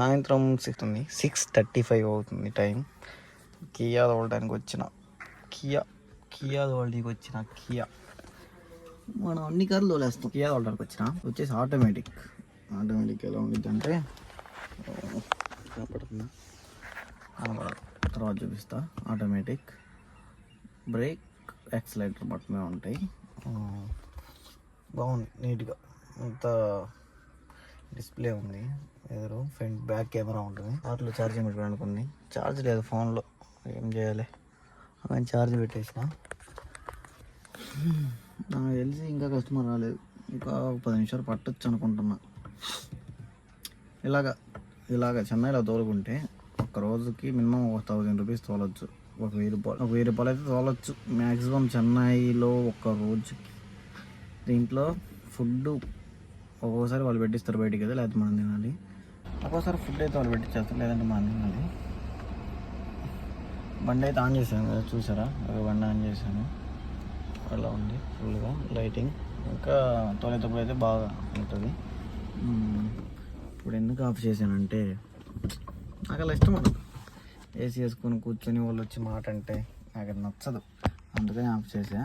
సాయంత్రం 6:35 అవుతుంది time. Kia తోలడానికి వచ్చిన కియా మనం అన్ని కార్లు తోలేస్తాం. కియా తోలడానికి వచ్చేసి ఆటోమేటిక్ ఎలా ఉండిద్ది అంటే కనపడుతుంది, తర్వాత చూపిస్తా. ఆటోమేటిక్ బ్రేక్ యాక్సిలేటర్ బట్టనే ఉంటాయి. బాగుంది, నీట్గా అంత డిస్ప్లే ఉంది. ఎదురు ఫ్రంట్ బ్యాక్ కెమెరా ఉంటుంది. కార్లో ఛార్జింగ్ పెట్టుకోవడానికి ఉంది. ఛార్జ్ లేదు ఫోన్లో, ఏం చేయాలి అని ఛార్జ్ పెట్టేసిన. నాకు తెలిసి ఇంకా కస్టమర్ రాలేదు, ఇంకా 10 నిమిషాలు పట్టొచ్చు అనుకుంటున్నా. ఇలాగ చెన్నైలో తోలుకుంటే ఒక్క రోజుకి మినిమం 1000 రూపీస్ తోలొచ్చు. 1000 రూపాయలు అయితే తోలొచ్చు మ్యాక్సిమం చెన్నైలో ఒక్క రోజుకి. దీంట్లో ఫుడ్ ఒక్కోసారి వాళ్ళు పెట్టిస్తారు బయటికి, కదా లేకపోతే మనం తినాలి. ఒక్కోసారి ఫుడ్ అయితే వాళ్ళు పెట్టించేస్తారు, లేదంటే మనం తినాలి. బండి అయితే ఆన్ చేశాను కదా, చూసారా? బండి ఆన్ చేశాను, అలా ఉంది ఫుల్గా లైటింగ్. ఇంకా తోలేటప్పుడు అయితే బాగా ఉంటుంది. ఇప్పుడు ఎందుకు ఆఫ్ చేశానంటే నాకు అలా ఇష్టం ఉండదు. ఏసీ వేసుకొని కూర్చొని వాళ్ళు వచ్చి మాట అంటే నాకు అది నచ్చదు, అందుకని ఆఫ్ చేసా.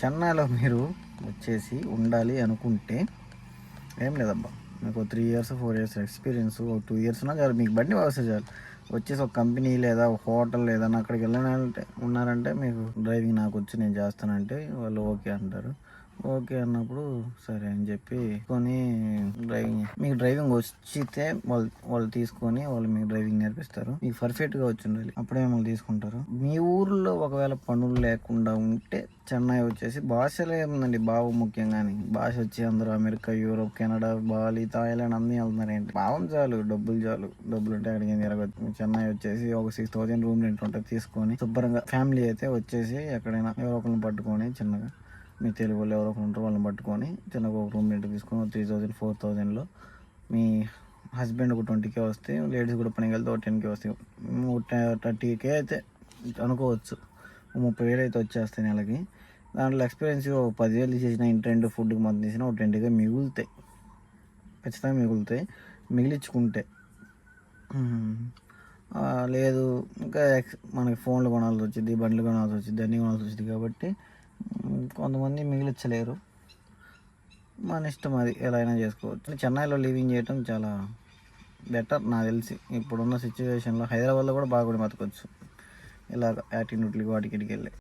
చెన్నైలో మీరు వచ్చేసి ఉండాలి అనుకుంటే ఏం లేదబ్బా, మీకు 3 years 4 years ఎక్స్పీరియన్స్, 2 years చాలు, మీకు బండి వస్తే చాలు. వచ్చేసి ఒక కంపెనీ లేదా ఒక హోటల్ ఏదైనా అక్కడికి వెళ్ళాలంటే ఉన్నారంటే మీకు డ్రైవింగ్ నాకు వచ్చి నేను చేస్తానంటే వాళ్ళు ఓకే అంటారు. ఓకే అన్నప్పుడు సరే అని చెప్పి కొని మీకు డ్రైవింగ్ వచ్చితే వాళ్ళు తీసుకొని వాళ్ళు మీకు డ్రైవింగ్ నేర్పిస్తారు. మీకు పర్ఫెక్ట్గా వచ్చి ఉండాలి, అప్పుడే మిమ్మల్ని తీసుకుంటారు. మీ ఊర్లో ఒకవేళ పనులు లేకుండా ఉంటే చెన్నై వచ్చేసి భాషలే ఏముందండి బాబు, ముఖ్యంగాని భాష వచ్చి అందరూ America, Europe, Canada, Bali, Thailand అన్నీ వెళ్తున్నారు. ఏంటి భావం చాలు, డబ్బులు ఉంటే అక్కడికి తిరగచ్చు. చెన్నై వచ్చేసి ఒక 6000 రూమ్ రెంట్ ఉంటుంది, తీసుకొని శుభ్రంగా ఫ్యామిలీ అయితే వచ్చేసి ఎక్కడైనా ఎవరో ఒకరిని పట్టుకొని చిన్నగా, మీ తెలుగు వాళ్ళు ఎవరో ఒకరు ఉంటారు వాళ్ళని పట్టుకొని చిన్నగా ఒక రూమ్ రెంట్ తీసుకొని 3000 4000లో మీ హస్బెండ్ ఒక 20K వస్తే, లేడీస్ కూడా పనికి వెళ్తే ఒక 10K వస్తాయి. 30K అయితే అనుకోవచ్చు, 30,000 అయితే వచ్చేస్తాయి నెలకి. దాంట్లో ఎక్స్పీరియన్స్ 10,000 చేసిన ఇంటి ఫుడ్కి మొత్తం తీసిన ఒక 20K మిగులుతాయి, ఖచ్చితంగా మిగులుతాయి. మిగిలించుకుంటే లేదు ఇంకా మనకి ఫోన్లు కొనాల్సి వచ్చింది, బండ్లు కొనాల్సి వచ్చింది, అన్నీ కొనాల్సి వచ్చింది. కాబట్టి కొంతమంది మిగిలించలేరు, మన ఇష్టం, అది ఎలా అయినా చేసుకోవచ్చు. చెన్నైలో లివింగ్ చేయటం చాలా బెటర్ నాకు తెలిసి. ఇప్పుడున్న సిచ్యువేషన్లో హైదరాబాద్లో కూడా బాగా బతకొచ్చు ఇలాగ యాక్టివిటీకి వాటికి వెళ్ళి.